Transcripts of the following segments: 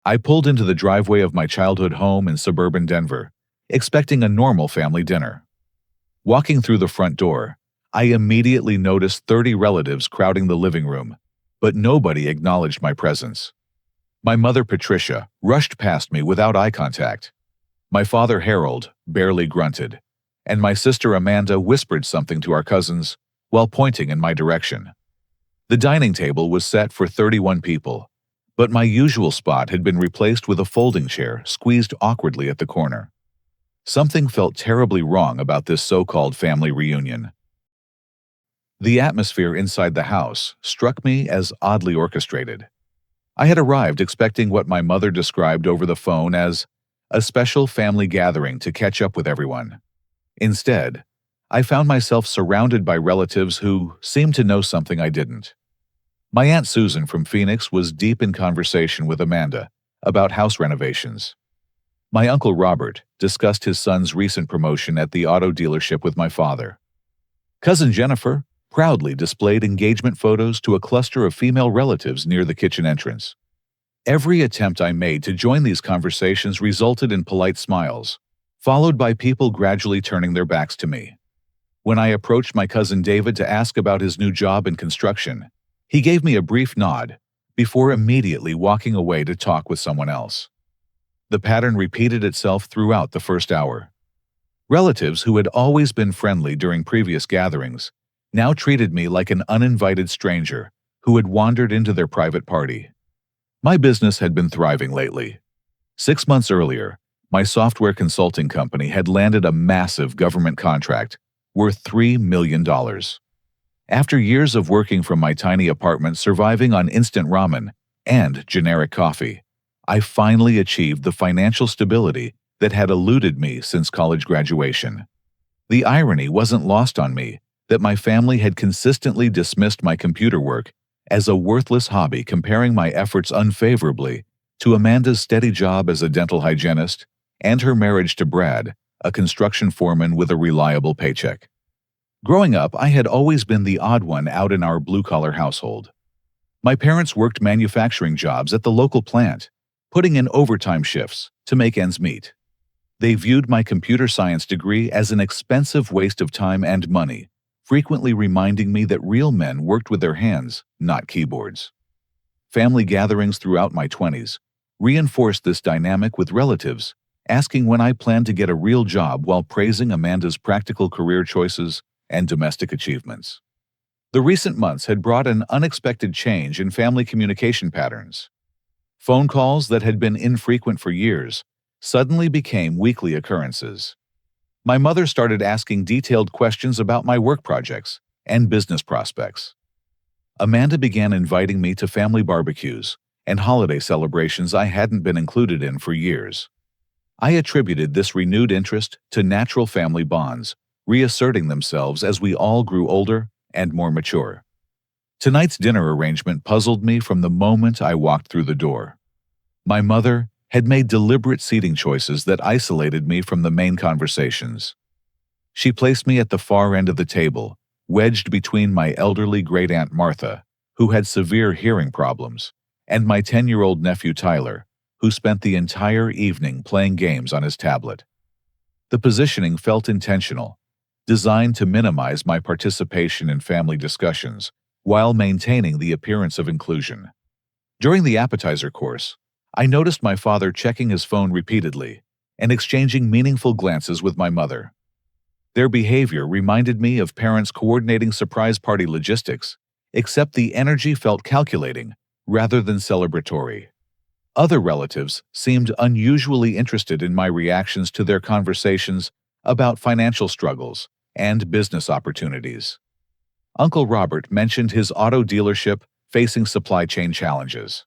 I pulled into the driveway of my childhood home in suburban Denver, expecting a normal family dinner. Walking through the front door, I immediately noticed 30 relatives crowding the living room, but nobody acknowledged my presence. My mother, Patricia, rushed past me without eye contact. My father, Harold, barely grunted, and my sister, Amanda, whispered something to our cousins while pointing in my direction. The dining table was set for 31 people, but my usual spot had been replaced with a folding chair squeezed awkwardly at the corner. Something felt terribly wrong about this so-called family reunion. The atmosphere inside the house struck me as oddly orchestrated. I had arrived expecting what my mother described over the phone as a special family gathering to catch up with everyone. Instead, I found myself surrounded by relatives who seemed to know something I didn't. My Aunt Susan from Phoenix was deep in conversation with Amanda about house renovations. My Uncle Robert discussed his son's recent promotion at the auto dealership with my father. Cousin Jennifer proudly displayed engagement photos to a cluster of female relatives near the kitchen entrance. Every attempt I made to join these conversations resulted in polite smiles, followed by people gradually turning their backs to me. When I approached my cousin David to ask about his new job in construction, he gave me a brief nod before immediately walking away to talk with someone else. The pattern repeated itself throughout the first hour. Relatives who had always been friendly during previous gatherings now treated me like an uninvited stranger who had wandered into their private party. My business had been thriving lately. 6 months earlier, my software consulting company had landed a massive government contract worth $3 million. After years of working from my tiny apartment surviving on instant ramen and generic coffee, I finally achieved the financial stability that had eluded me since college graduation. The irony wasn't lost on me that my family had consistently dismissed my computer work as a worthless hobby, comparing my efforts unfavorably to Amanda's steady job as a dental hygienist and her marriage to Brad, a construction foreman with a reliable paycheck. Growing up, I had always been the odd one out in our blue-collar household. My parents worked manufacturing jobs at the local plant, putting in overtime shifts to make ends meet. They viewed my computer science degree as an expensive waste of time and money, frequently reminding me that real men worked with their hands, not keyboards. Family gatherings throughout my 20s reinforced this dynamic, with relatives asking when I planned to get a real job while praising Amanda's practical career choices and domestic achievements. The recent months had brought an unexpected change in family communication patterns. Phone calls that had been infrequent for years suddenly became weekly occurrences. My mother started asking detailed questions about my work projects and business prospects. Amanda began inviting me to family barbecues and holiday celebrations I hadn't been included in for years. I attributed this renewed interest to natural family bonds, reasserting themselves as we all grew older and more mature. Tonight's dinner arrangement puzzled me from the moment I walked through the door. My mother had made deliberate seating choices that isolated me from the main conversations. She placed me at the far end of the table, wedged between my elderly great-aunt Martha, who had severe hearing problems, and my 10-year-old nephew Tyler, who spent the entire evening playing games on his tablet. The positioning felt intentional, designed to minimize my participation in family discussions while maintaining the appearance of inclusion. During the appetizer course, I noticed my father checking his phone repeatedly and exchanging meaningful glances with my mother. Their behavior reminded me of parents coordinating surprise party logistics, except the energy felt calculating rather than celebratory. Other relatives seemed unusually interested in my reactions to their conversations about financial struggles and business opportunities. Uncle Robert mentioned his auto dealership facing supply chain challenges.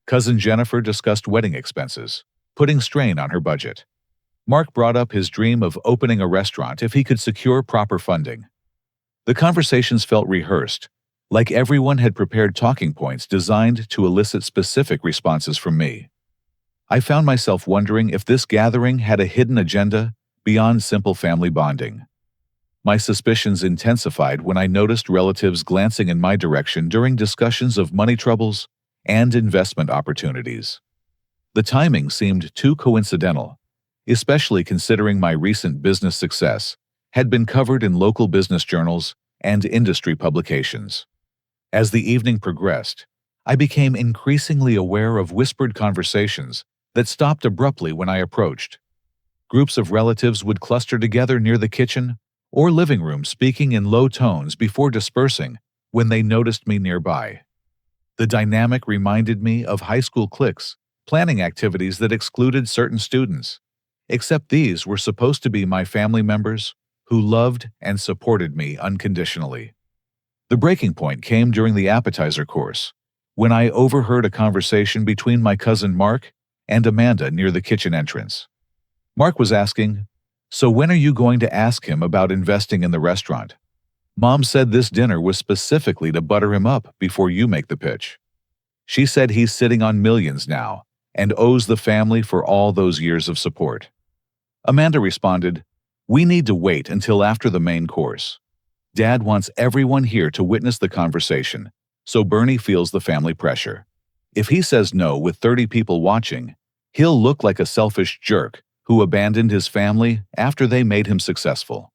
Cousin Jennifer discussed wedding expenses, putting strain on her budget. Mark brought up his dream of opening a restaurant if he could secure proper funding. The conversations felt rehearsed, like everyone had prepared talking points designed to elicit specific responses from me. I found myself wondering if this gathering had a hidden agenda beyond simple family bonding. My suspicions intensified when I noticed relatives glancing in my direction during discussions of money troubles and investment opportunities. The timing seemed too coincidental, especially considering my recent business success had been covered in local business journals and industry publications. As the evening progressed, I became increasingly aware of whispered conversations that stopped abruptly when I approached. Groups of relatives would cluster together near the kitchen or living room, speaking in low tones before dispersing when they noticed me nearby. The dynamic reminded me of high school cliques, planning activities that excluded certain students, except these were supposed to be my family members who loved and supported me unconditionally. The breaking point came during the appetizer course, when I overheard a conversation between my cousin Mark and Amanda near the kitchen entrance. Mark was asking, "So when are you going to ask him about investing in the restaurant? Mom said this dinner was specifically to butter him up before you make the pitch. She said he's sitting on millions now and owes the family for all those years of support." Amanda responded, "We need to wait until after the main course. Dad wants everyone here to witness the conversation, so Bernie feels the family pressure. If he says no with 30 people watching, he'll look like a selfish jerk who abandoned his family after they made him successful."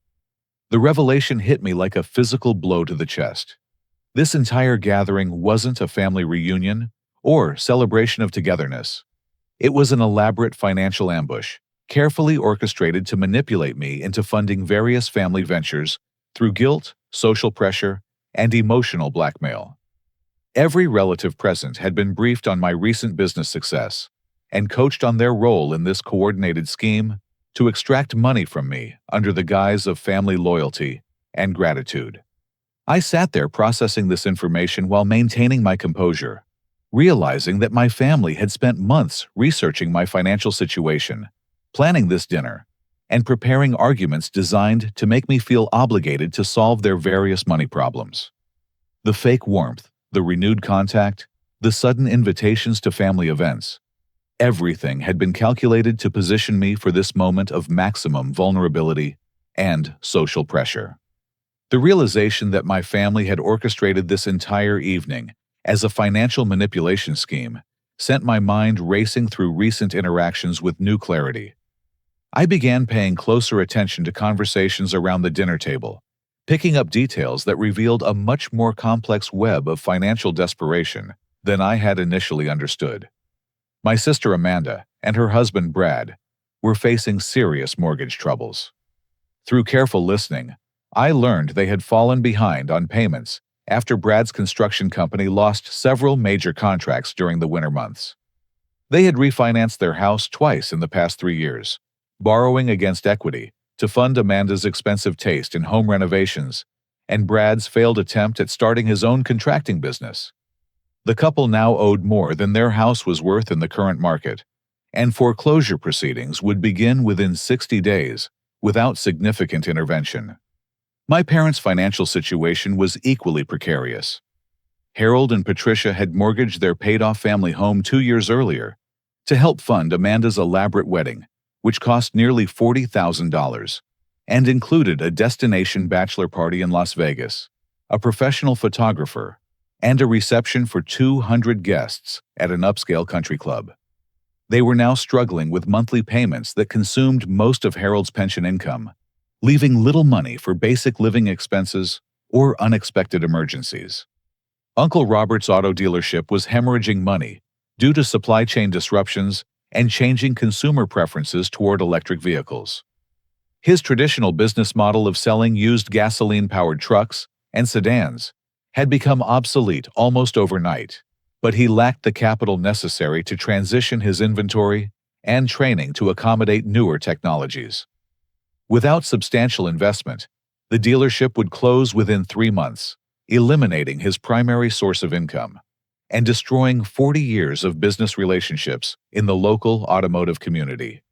The revelation hit me like a physical blow to the chest. This entire gathering wasn't a family reunion or celebration of togetherness. It was an elaborate financial ambush, carefully orchestrated to manipulate me into funding various family ventures through guilt, social pressure, and emotional blackmail. Every relative present had been briefed on my recent business success and coached on their role in this coordinated scheme to extract money from me under the guise of family loyalty and gratitude. I sat there processing this information while maintaining my composure, realizing that my family had spent months researching my financial situation, planning this dinner, and preparing arguments designed to make me feel obligated to solve their various money problems. The fake warmth, the renewed contact, the sudden invitations to family events, everything had been calculated to position me for this moment of maximum vulnerability and social pressure. The realization that my family had orchestrated this entire evening as a financial manipulation scheme sent my mind racing through recent interactions with new clarity. I began paying closer attention to conversations around the dinner table, picking up details that revealed a much more complex web of financial desperation than I had initially understood. My sister Amanda and her husband Brad were facing serious mortgage troubles. Through careful listening, I learned they had fallen behind on payments after Brad's construction company lost several major contracts during the winter months. They had refinanced their house twice in the past 3 years, borrowing against equity to fund Amanda's expensive taste in home renovations and Brad's failed attempt at starting his own contracting business. The couple now owed more than their house was worth in the current market, and foreclosure proceedings would begin within 60 days without significant intervention. My parents' financial situation was equally precarious. Harold and Patricia had mortgaged their paid-off family home 2 years earlier to help fund Amanda's elaborate wedding, which cost nearly $40,000 and included a destination bachelor party in Las Vegas, a professional photographer, and a reception for 200 guests at an upscale country club. They were now struggling with monthly payments that consumed most of Harold's pension income, leaving little money for basic living expenses or unexpected emergencies. Uncle Robert's auto dealership was hemorrhaging money due to supply chain disruptions and changing consumer preferences toward electric vehicles. His traditional business model of selling used gasoline-powered trucks and sedans had become obsolete almost overnight, but he lacked the capital necessary to transition his inventory and training to accommodate newer technologies. Without substantial investment, the dealership would close within 3 months, eliminating his primary source of income and destroying 40 years of business relationships in the local automotive community.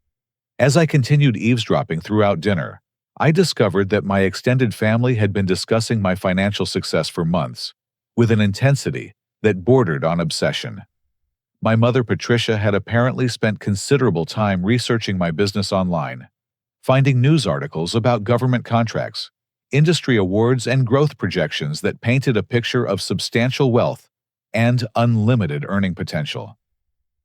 As I continued eavesdropping throughout dinner, I discovered that my extended family had been discussing my financial success for months, with an intensity that bordered on obsession. My mother Patricia had apparently spent considerable time researching my business online, finding news articles about government contracts, industry awards, and growth projections that painted a picture of substantial wealth and unlimited earning potential.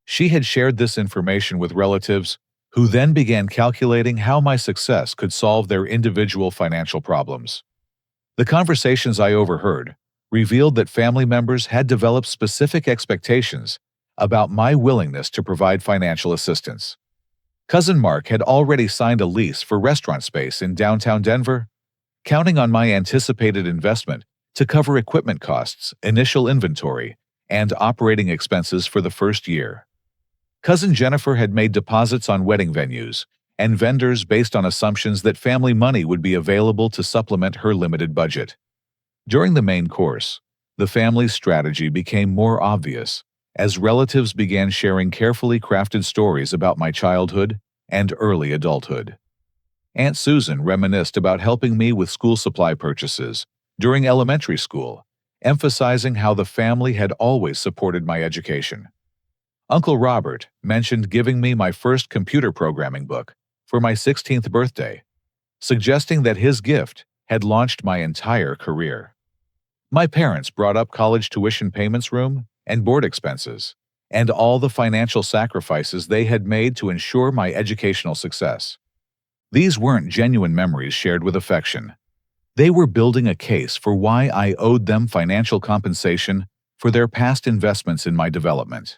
She had shared this information with relatives, who then began calculating how my success could solve their individual financial problems. The conversations I overheard revealed that family members had developed specific expectations about my willingness to provide financial assistance. Cousin Mark had already signed a lease for restaurant space in downtown Denver, counting on my anticipated investment to cover equipment costs, initial inventory, and operating expenses for the first year. Cousin Jennifer had made deposits on wedding venues and vendors based on assumptions that family money would be available to supplement her limited budget. During the main course, the family's strategy became more obvious as relatives began sharing carefully crafted stories about my childhood and early adulthood. Aunt Susan reminisced about helping me with school supply purchases during elementary school, emphasizing how the family had always supported my education. Uncle Robert mentioned giving me my first computer programming book for my 16th birthday, suggesting that his gift had launched my entire career. My parents brought up college tuition payments, room and board expenses, and all the financial sacrifices they had made to ensure my educational success. These weren't genuine memories shared with affection. They were building a case for why I owed them financial compensation for their past investments in my development.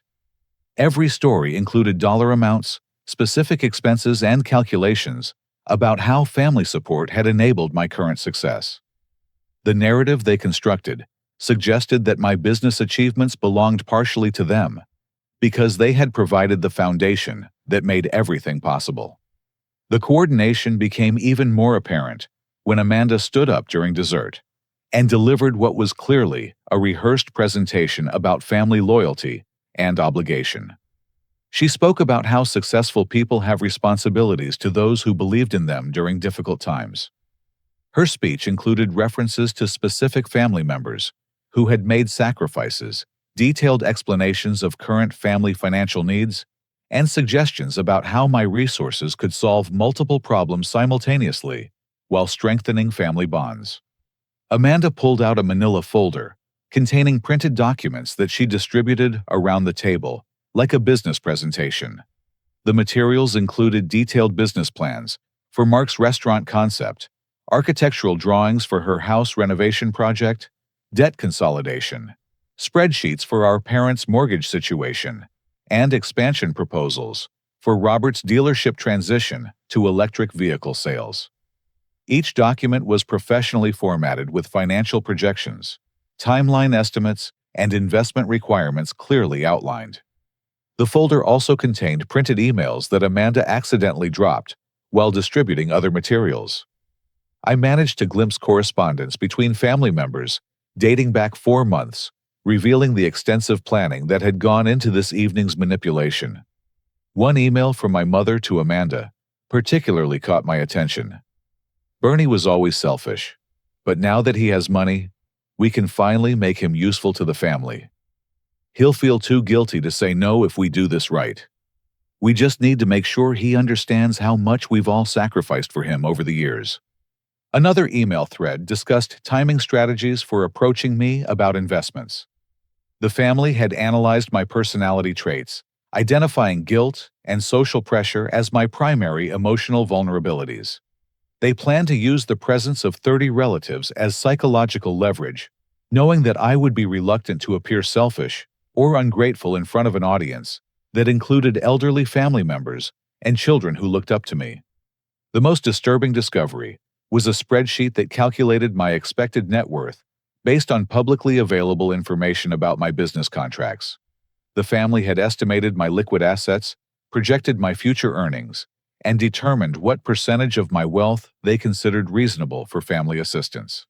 Every story included dollar amounts, specific expenses, and calculations about how family support had enabled my current success. The narrative they constructed suggested that my business achievements belonged partially to them because they had provided the foundation that made everything possible. The coordination became even more apparent when Amanda stood up during dessert and delivered what was clearly a rehearsed presentation about family loyalty and obligation. She spoke about how successful people have responsibilities to those who believed in them during difficult times. Her speech included references to specific family members who had made sacrifices, detailed explanations of current family financial needs, and suggestions about how my resources could solve multiple problems simultaneously while strengthening family bonds. Amanda pulled out a manila folder containing printed documents that she distributed around the table, like a business presentation. The materials included detailed business plans for Mark's restaurant concept, architectural drawings for her house renovation project, debt consolidation, spreadsheets for our parents' mortgage situation, and expansion proposals for Robert's dealership transition to electric vehicle sales. Each document was professionally formatted with financial projections, timeline estimates, and investment requirements clearly outlined. The folder also contained printed emails that Amanda accidentally dropped while distributing other materials. I managed to glimpse correspondence between family members dating back 4 months, revealing the extensive planning that had gone into this evening's manipulation. One email from my mother to Amanda particularly caught my attention. Bernie was always selfish, but now that he has money, we can finally make him useful to the family. He'll feel too guilty to say no if we do this right. We just need to make sure he understands how much we've all sacrificed for him over the years. Another email thread discussed timing strategies for approaching me about investments. The family had analyzed my personality traits, identifying guilt and social pressure as my primary emotional vulnerabilities. They planned to use the presence of 30 relatives as psychological leverage, knowing that I would be reluctant to appear selfish or ungrateful in front of an audience that included elderly family members and children who looked up to me. The most disturbing discovery was a spreadsheet that calculated my expected net worth based on publicly available information about my business contracts. The family had estimated my liquid assets, projected my future earnings, and determined what percentage of my wealth they considered reasonable for family assistance.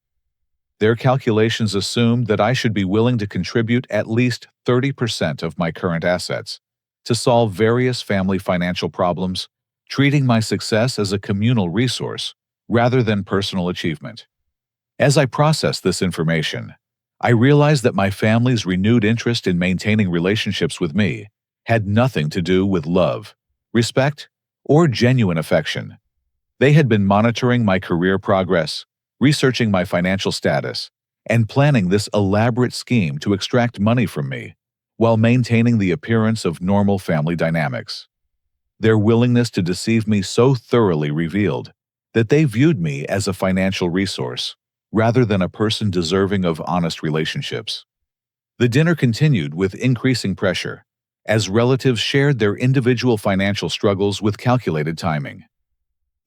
Their calculations assumed that I should be willing to contribute at least 30% of my current assets to solve various family financial problems, treating my success as a communal resource rather than personal achievement. As I processed this information, I realized that my family's renewed interest in maintaining relationships with me had nothing to do with love, respect, or genuine affection. They had been monitoring my career progress, researching my financial status, and planning this elaborate scheme to extract money from me while maintaining the appearance of normal family dynamics. Their willingness to deceive me so thoroughly revealed that they viewed me as a financial resource rather than a person deserving of honest relationships. The dinner continued with increasing pressure, as relatives shared their individual financial struggles with calculated timing.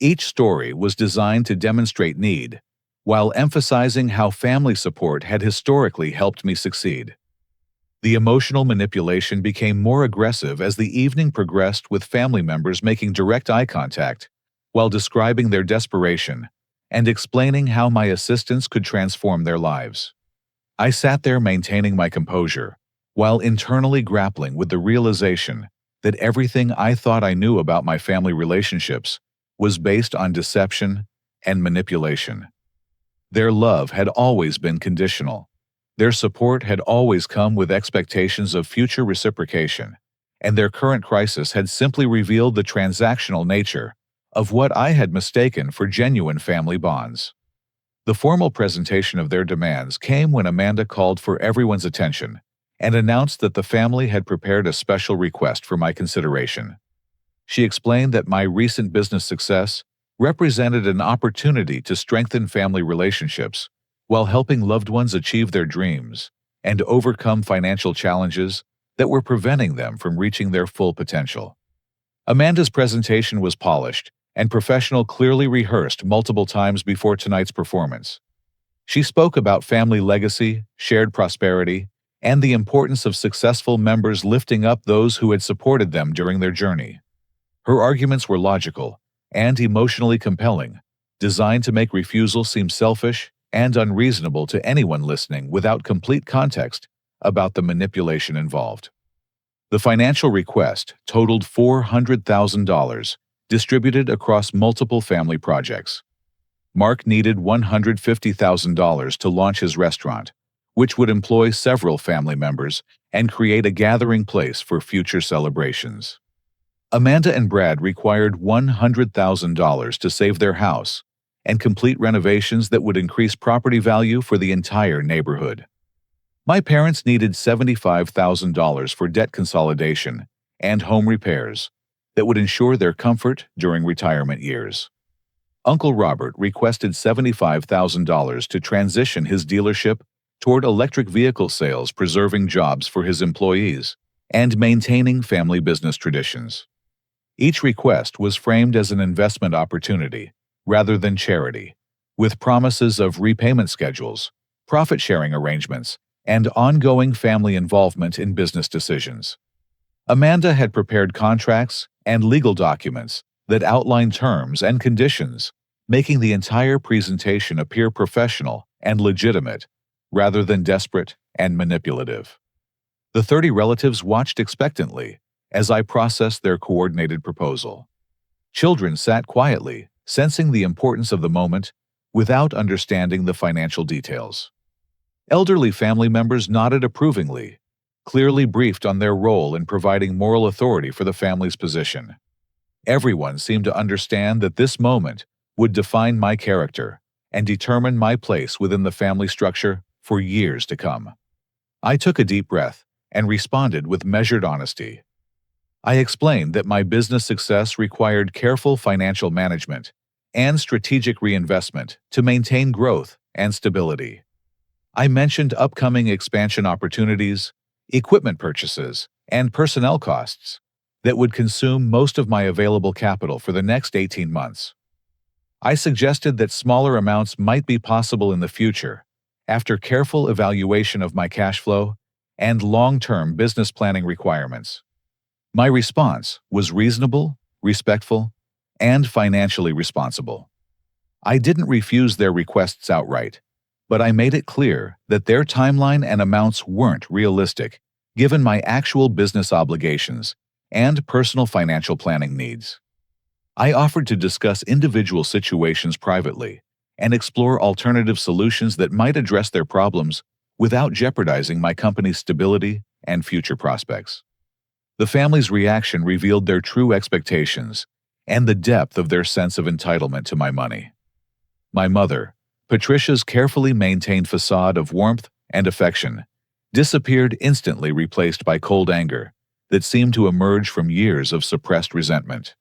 Each story was designed to demonstrate need, while emphasizing how family support had historically helped me succeed. The emotional manipulation became more aggressive as the evening progressed, with family members making direct eye contact while describing their desperation and explaining how my assistance could transform their lives. I sat there maintaining my composure, while internally grappling with the realization that everything I thought I knew about my family relationships was based on deception and manipulation. Their love had always been conditional. Their support had always come with expectations of future reciprocation, and their current crisis had simply revealed the transactional nature of what I had mistaken for genuine family bonds. The formal presentation of their demands came when Amanda called for everyone's attention and announced that the family had prepared a special request for my consideration. She explained that my recent business success represented an opportunity to strengthen family relationships while helping loved ones achieve their dreams and overcome financial challenges that were preventing them from reaching their full potential. Amanda's presentation was polished and professional, clearly rehearsed multiple times before tonight's performance. She spoke about family legacy, shared prosperity, and the importance of successful members lifting up those who had supported them during their journey. Her arguments were logical and emotionally compelling, designed to make refusal seem selfish and unreasonable to anyone listening without complete context about the manipulation involved. The financial request totaled $400,000, distributed across multiple family projects. Mark needed $150,000 to launch his restaurant, which would employ several family members and create a gathering place for future celebrations. Amanda and Brad required $100,000 to save their house and complete renovations that would increase property value for the entire neighborhood. My parents needed $75,000 for debt consolidation and home repairs that would ensure their comfort during retirement years. Uncle Robert requested $75,000 to transition his dealership toward electric vehicle sales, preserving jobs for his employees and maintaining family business traditions. Each request was framed as an investment opportunity rather than charity, with promises of repayment schedules, profit-sharing arrangements, and ongoing family involvement in business decisions. Amanda had prepared contracts and legal documents that outlined terms and conditions, making the entire presentation appear professional and legitimate, rather than desperate and manipulative. The 30 relatives watched expectantly as I processed their coordinated proposal. Children sat quietly, sensing the importance of the moment without understanding the financial details. Elderly family members nodded approvingly, clearly briefed on their role in providing moral authority for the family's position. Everyone seemed to understand that this moment would define my character and determine my place within the family structure for years to come. I took a deep breath and responded with measured honesty. I explained that my business success required careful financial management and strategic reinvestment to maintain growth and stability. I mentioned upcoming expansion opportunities, equipment purchases, and personnel costs that would consume most of my available capital for the next 18 months. I suggested that smaller amounts might be possible in the future after careful evaluation of my cash flow and long-term business planning requirements. My response was reasonable, respectful, and financially responsible. I didn't refuse their requests outright, but I made it clear that their timeline and amounts weren't realistic given my actual business obligations and personal financial planning needs. I offered to discuss individual situations privately and explore alternative solutions that might address their problems without jeopardizing my company's stability and future prospects. The family's reaction revealed their true expectations and the depth of their sense of entitlement to my money. My mother, Patricia's carefully maintained facade of warmth and affection, disappeared instantly, replaced by cold anger that seemed to emerge from years of suppressed resentment.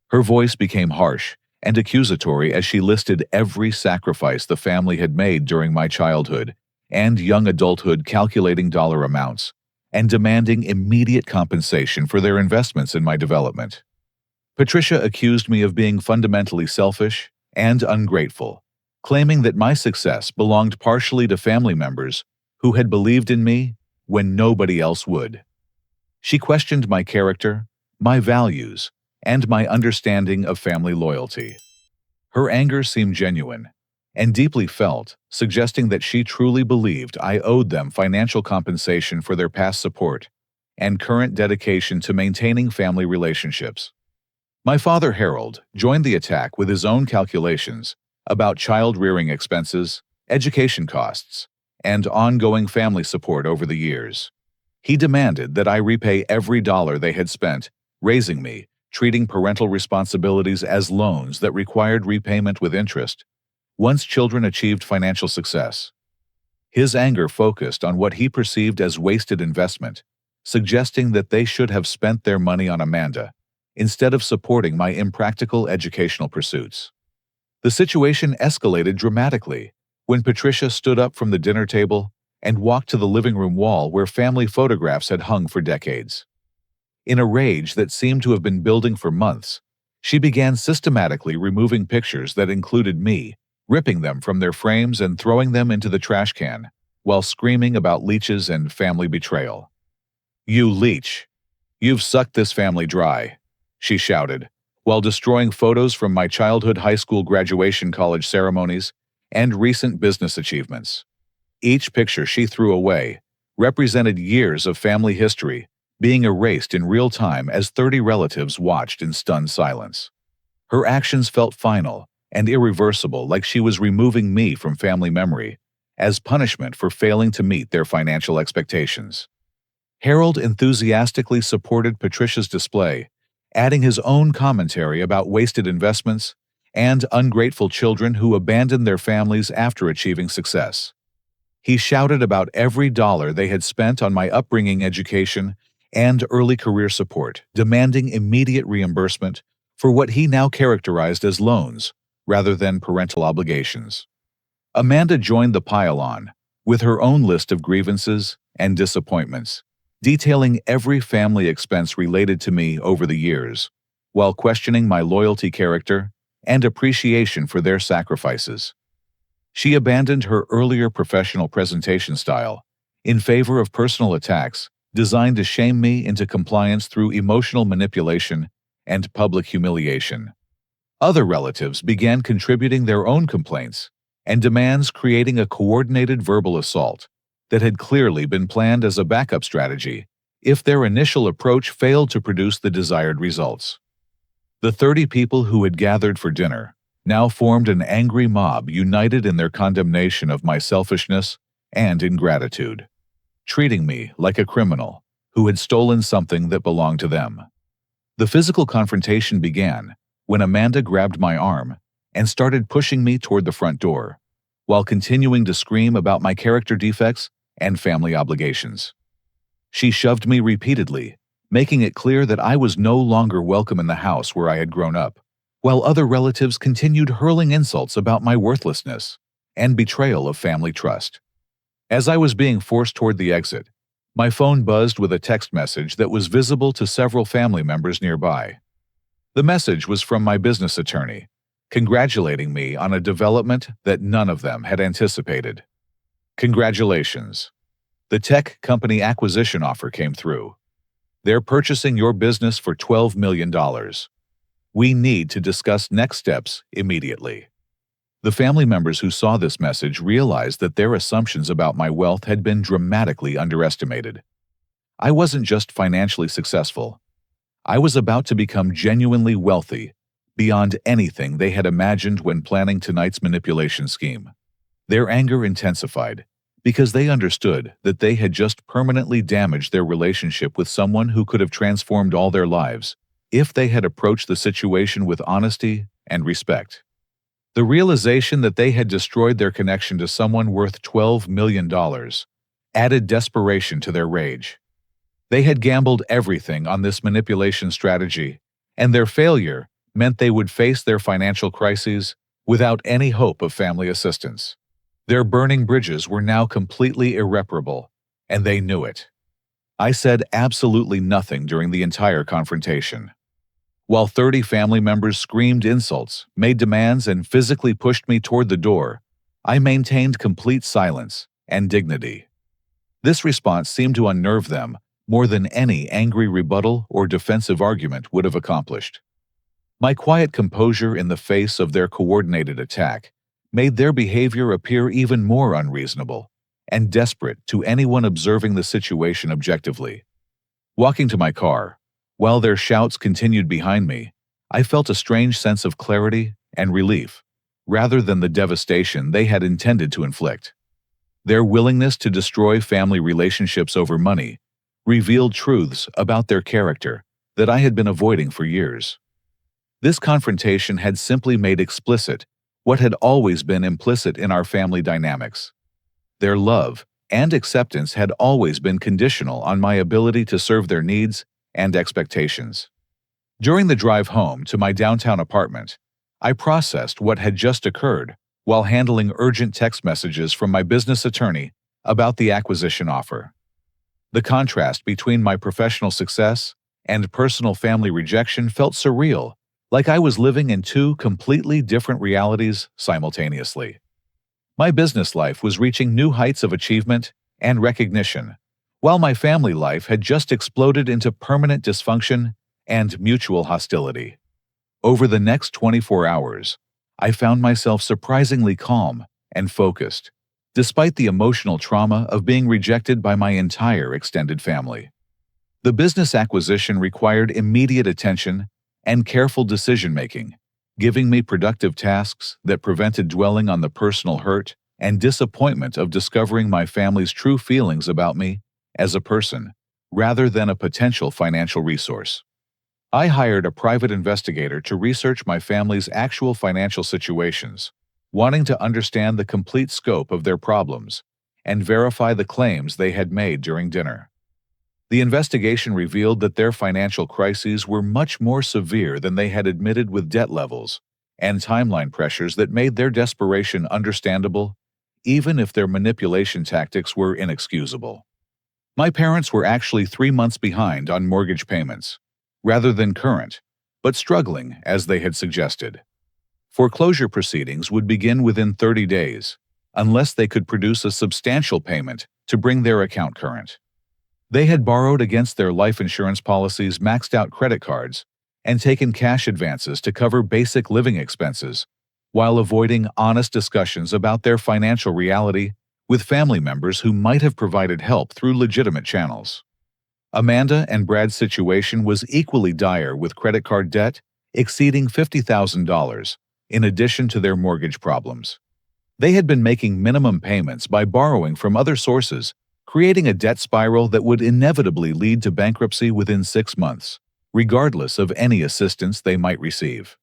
Her voice became harsh and accusatory as she listed every sacrifice the family had made during my childhood and young adulthood, calculating dollar amounts and demanding immediate compensation for their investments in my development. Patricia accused me of being fundamentally selfish and ungrateful, claiming that my success belonged partially to family members who had believed in me when nobody else would. She questioned my character, my values, and my understanding of family loyalty. Her anger seemed genuine and deeply felt, suggesting that she truly believed I owed them financial compensation for their past support and current dedication to maintaining family relationships. My father, Harold, joined the attack with his own calculations about child-rearing expenses, education costs, and ongoing family support over the years. He demanded that I repay every dollar they had spent raising me, treating parental responsibilities as loans that required repayment with interest once children achieved financial success. His anger focused on what he perceived as wasted investment, suggesting that they should have spent their money on Amanda instead of supporting my impractical educational pursuits. The situation escalated dramatically when Patricia stood up from the dinner table and walked to the living room wall where family photographs had hung for decades. In a rage that seemed to have been building for months, she began systematically removing pictures that included me, ripping them from their frames and throwing them into the trash can, while screaming about leeches and family betrayal. "You leech! You've sucked this family dry," she shouted, while destroying photos from my childhood high school graduation, college ceremonies, and recent business achievements. Each picture she threw away represented years of family history being erased in real time as 30 relatives watched in stunned silence. Her actions felt final and irreversible, like she was removing me from family memory as punishment for failing to meet their financial expectations. Harold enthusiastically supported Patricia's display, adding his own commentary about wasted investments and ungrateful children who abandoned their families after achieving success. He shouted about every dollar they had spent on my upbringing, education, and early career support, demanding immediate reimbursement for what he now characterized as loans rather than parental obligations. Amanda joined the pile-on with her own list of grievances and disappointments, detailing every family expense related to me over the years, while questioning my loyalty, character, and appreciation for their sacrifices. She abandoned her earlier professional presentation style in favor of personal attacks designed to shame me into compliance through emotional manipulation and public humiliation. Other relatives began contributing their own complaints and demands, creating a coordinated verbal assault that had clearly been planned as a backup strategy if their initial approach failed to produce the desired results. The 30 people who had gathered for dinner now formed an angry mob, united in their condemnation of my selfishness and ingratitude, treating me like a criminal who had stolen something that belonged to them. The physical confrontation began when Amanda grabbed my arm and started pushing me toward the front door, while continuing to scream about my character defects and family obligations. She shoved me repeatedly, making it clear that I was no longer welcome in the house where I had grown up, while other relatives continued hurling insults about my worthlessness and betrayal of family trust. As I was being forced toward the exit, my phone buzzed with a text message that was visible to several family members nearby. The message was from my business attorney, congratulating me on a development that none of them had anticipated. "Congratulations. The tech company acquisition offer came through. They're purchasing your business for $12 million. We need to discuss next steps immediately." The family members who saw this message realized that their assumptions about my wealth had been dramatically underestimated. I wasn't just financially successful. I was about to become genuinely wealthy, beyond anything they had imagined when planning tonight's manipulation scheme. Their anger intensified because they understood that they had just permanently damaged their relationship with someone who could have transformed all their lives if they had approached the situation with honesty and respect. The realization that they had destroyed their connection to someone worth $12 million added desperation to their rage. They had gambled everything on this manipulation strategy, and their failure meant they would face their financial crises without any hope of family assistance. Their burning bridges were now completely irreparable, and they knew it. I said absolutely nothing during the entire confrontation. While 30 family members screamed insults, made demands, and physically pushed me toward the door, I maintained complete silence and dignity. This response seemed to unnerve them more than any angry rebuttal or defensive argument would have accomplished. My quiet composure in the face of their coordinated attack made their behavior appear even more unreasonable and desperate to anyone observing the situation objectively. Walking to my car, while their shouts continued behind me, I felt a strange sense of clarity and relief, rather than the devastation they had intended to inflict. Their willingness to destroy family relationships over money revealed truths about their character that I had been avoiding for years. This confrontation had simply made explicit what had always been implicit in our family dynamics. Their love and acceptance had always been conditional on my ability to serve their needs and expectations. During the drive home to my downtown apartment, I processed what had just occurred while handling urgent text messages from my business attorney about the acquisition offer. The contrast between my professional success and personal family rejection felt surreal, like I was living in two completely different realities simultaneously. My business life was reaching new heights of achievement and recognition, while my family life had just exploded into permanent dysfunction and mutual hostility. Over the next 24 hours, I found myself surprisingly calm and focused, despite the emotional trauma of being rejected by my entire extended family. The business acquisition required immediate attention and careful decision-making, giving me productive tasks that prevented dwelling on the personal hurt and disappointment of discovering my family's true feelings about me as a person, rather than a potential financial resource. I hired a private investigator to research my family's actual financial situations, wanting to understand the complete scope of their problems and verify the claims they had made during dinner. The investigation revealed that their financial crises were much more severe than they had admitted, with debt levels and timeline pressures that made their desperation understandable, even if their manipulation tactics were inexcusable. My parents were actually 3 months behind on mortgage payments, rather than current, but struggling as they had suggested. Foreclosure proceedings would begin within 30 days, unless they could produce a substantial payment to bring their account current. They had borrowed against their life insurance policies, maxed out credit cards, and taken cash advances to cover basic living expenses, while avoiding honest discussions about their financial reality with family members who might have provided help through legitimate channels. Amanda and Brad's situation was equally dire, with credit card debt exceeding $50,000, in addition to their mortgage problems. They had been making minimum payments by borrowing from other sources, creating a debt spiral that would inevitably lead to bankruptcy within 6 months, regardless of any assistance they might receive.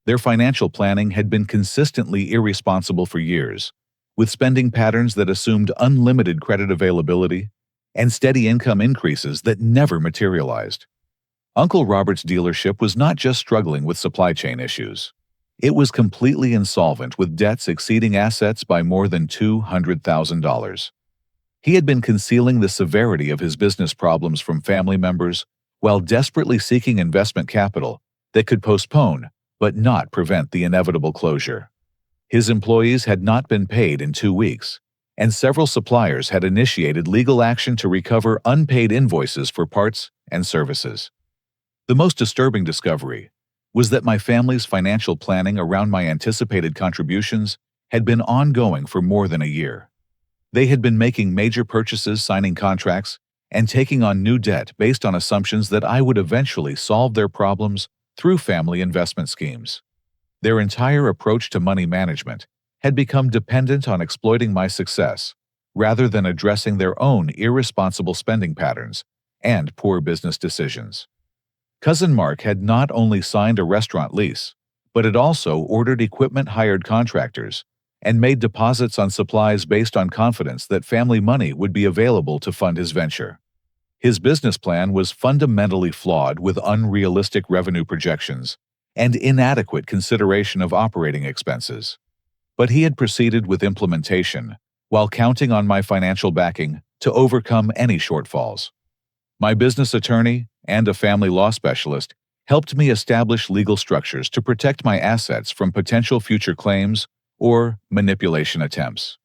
Their financial planning had been consistently irresponsible for years, with spending patterns that assumed unlimited credit availability and steady income increases that never materialized. Uncle Robert's dealership was not just struggling with supply chain issues. It was completely insolvent, with debts exceeding assets by more than $200,000. He had been concealing the severity of his business problems from family members while desperately seeking investment capital that could postpone but not prevent the inevitable closure. His employees had not been paid in 2 weeks, and several suppliers had initiated legal action to recover unpaid invoices for parts and services. The most disturbing discovery was that my family's financial planning around my anticipated contributions had been ongoing for more than a year. They had been making major purchases, signing contracts, and taking on new debt based on assumptions that I would eventually solve their problems through family investment schemes. Their entire approach to money management had become dependent on exploiting my success, rather than addressing their own irresponsible spending patterns and poor business decisions. Cousin Mark had not only signed a restaurant lease, but had also ordered equipment, hired contractors, and made deposits on supplies based on confidence that family money would be available to fund his venture. His business plan was fundamentally flawed with unrealistic revenue projections and inadequate consideration of operating expenses. But he had proceeded with implementation while counting on my financial backing to overcome any shortfalls. My business attorney and a family law specialist helped me establish legal structures to protect my assets from potential future claims or manipulation attempts.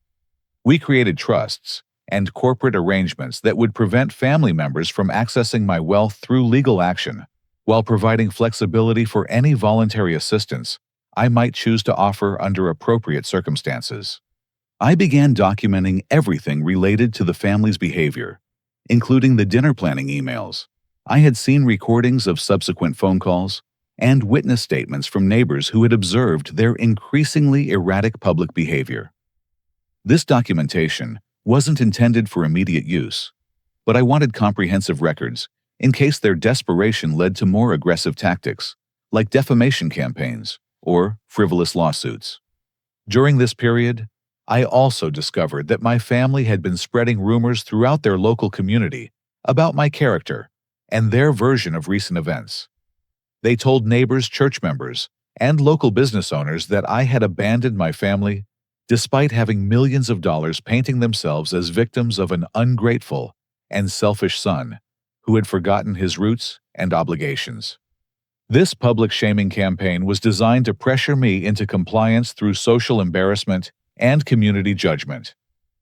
We created trusts and corporate arrangements that would prevent family members from accessing my wealth through legal action, while providing flexibility for any voluntary assistance I might choose to offer under appropriate circumstances. I began documenting everything related to the family's behavior, including the dinner planning emails. I had seen recordings of subsequent phone calls and witness statements from neighbors who had observed their increasingly erratic public behavior. This documentation wasn't intended for immediate use, but I wanted comprehensive records in case their desperation led to more aggressive tactics, like defamation campaigns or frivolous lawsuits. During this period, I also discovered that my family had been spreading rumors throughout their local community about my character and their version of recent events. They told neighbors, church members, and local business owners that I had abandoned my family despite having millions of dollars painting themselves as victims of an ungrateful and selfish son who had forgotten his roots and obligations. This public shaming campaign was designed to pressure me into compliance through social embarrassment and community judgment.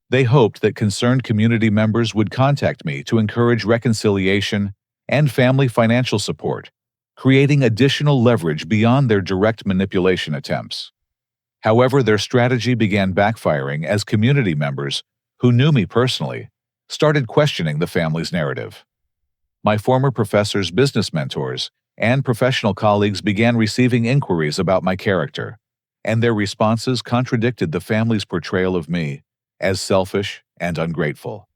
They hoped that concerned community members would contact me to encourage reconciliation and family financial support, creating additional leverage beyond their direct manipulation attempts. However, their strategy began backfiring as community members, who knew me personally, started questioning the family's narrative. My former professors, business mentors, and professional colleagues began receiving inquiries about my character, and their responses contradicted the family's portrayal of me as selfish and ungrateful.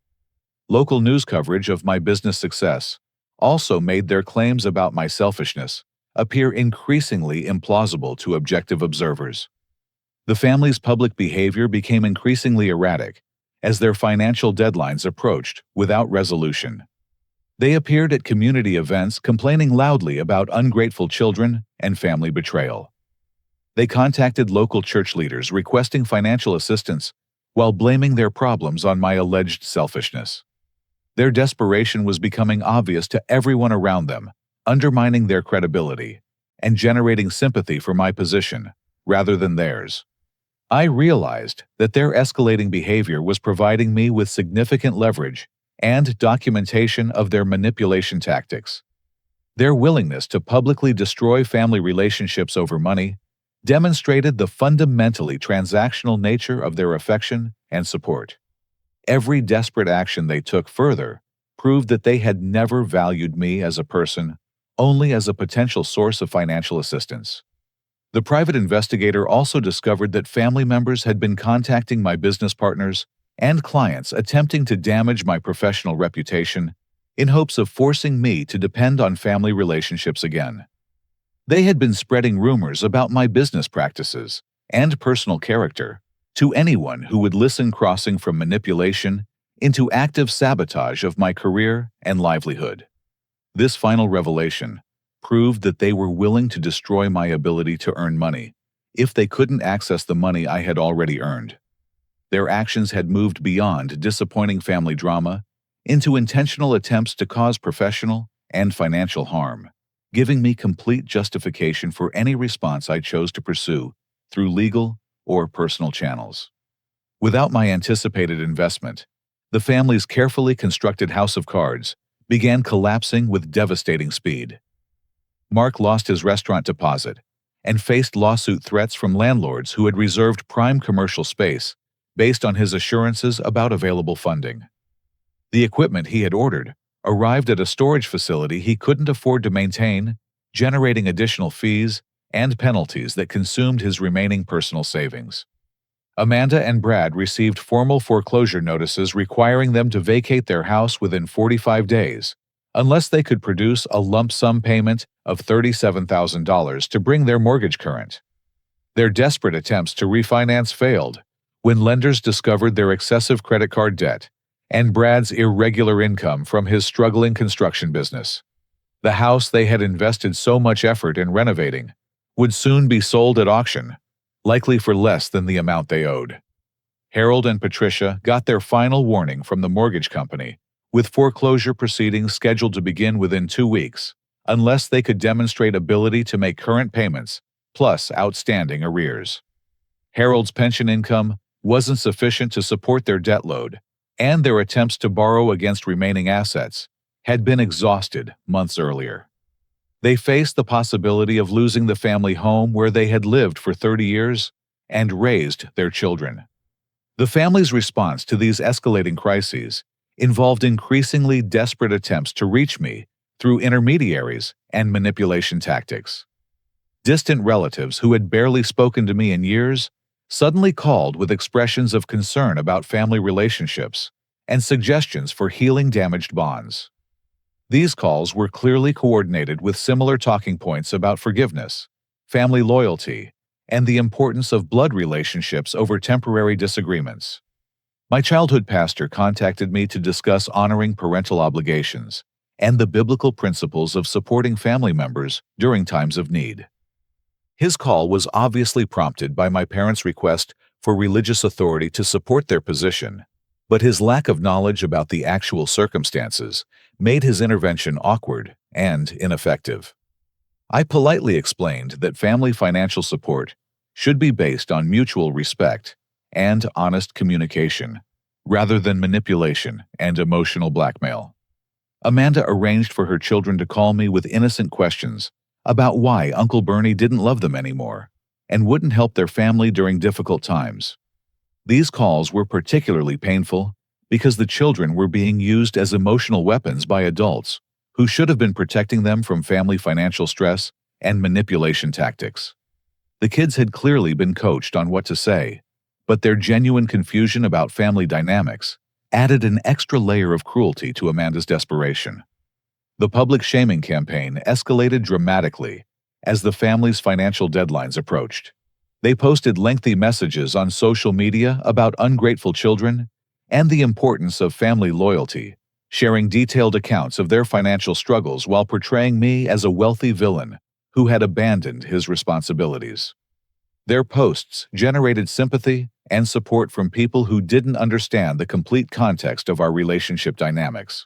Local news coverage of my business success also made their claims about my selfishness appear increasingly implausible to objective observers. The family's public behavior became increasingly erratic as their financial deadlines approached without resolution. They appeared at community events complaining loudly about ungrateful children and family betrayal. They contacted local church leaders requesting financial assistance while blaming their problems on my alleged selfishness. Their desperation was becoming obvious to everyone around them, undermining their credibility and generating sympathy for my position rather than theirs. I realized that their escalating behavior was providing me with significant leverage and documentation of their manipulation tactics. Their willingness to publicly destroy family relationships over money demonstrated the fundamentally transactional nature of their affection and support. Every desperate action they took further proved that they had never valued me as a person, only as a potential source of financial assistance. The private investigator also discovered that family members had been contacting my business partners and clients attempting to damage my professional reputation in hopes of forcing me to depend on family relationships again. They had been spreading rumors about my business practices and personal character to anyone who would listen, crossing from manipulation into active sabotage of my career and livelihood. This final revelation proved that they were willing to destroy my ability to earn money if they couldn't access the money I had already earned. Their actions had moved beyond disappointing family drama into intentional attempts to cause professional and financial harm, giving me complete justification for any response I chose to pursue through legal or personal channels. Without my anticipated investment, the family's carefully constructed house of cards began collapsing with devastating speed. Mark lost his restaurant deposit and faced lawsuit threats from landlords who had reserved prime commercial space based on his assurances about available funding. The equipment he had ordered arrived at a storage facility he couldn't afford to maintain, generating additional fees and penalties that consumed his remaining personal savings. Amanda and Brad received formal foreclosure notices requiring them to vacate their house within 45 days, unless they could produce a lump sum payment of $37,000 to bring their mortgage current. Their desperate attempts to refinance failed when lenders discovered their excessive credit card debt and Brad's irregular income from his struggling construction business. The house they had invested so much effort in renovating would soon be sold at auction, likely for less than the amount they owed. Harold and Patricia got their final warning from the mortgage company, with foreclosure proceedings scheduled to begin within 2 weeks, unless they could demonstrate ability to make current payments, plus outstanding arrears. Harold's pension income wasn't sufficient to support their debt load, and their attempts to borrow against remaining assets had been exhausted months earlier. They faced the possibility of losing the family home where they had lived for 30 years and raised their children. The family's response to these escalating crises involved increasingly desperate attempts to reach me through intermediaries and manipulation tactics. Distant relatives who had barely spoken to me in years suddenly called with expressions of concern about family relationships and suggestions for healing damaged bonds. These calls were clearly coordinated with similar talking points about forgiveness, family loyalty, and the importance of blood relationships over temporary disagreements. My childhood pastor contacted me to discuss honoring parental obligations and the biblical principles of supporting family members during times of need. His call was obviously prompted by my parents' request for religious authority to support their position, but his lack of knowledge about the actual circumstances made his intervention awkward and ineffective. I politely explained that family financial support should be based on mutual respect and honest communication, rather than manipulation and emotional blackmail. Amanda arranged for her children to call me with innocent questions about why Uncle Bernie didn't love them anymore and wouldn't help their family during difficult times. These calls were particularly painful because the children were being used as emotional weapons by adults who should have been protecting them from family financial stress and manipulation tactics. The kids had clearly been coached on what to say, but their genuine confusion about family dynamics added an extra layer of cruelty to Amanda's desperation. The public shaming campaign escalated dramatically as the family's financial deadlines approached. They posted lengthy messages on social media about ungrateful children and the importance of family loyalty, sharing detailed accounts of their financial struggles while portraying me as a wealthy villain who had abandoned his responsibilities. Their posts generated sympathy and support from people who didn't understand the complete context of our relationship dynamics.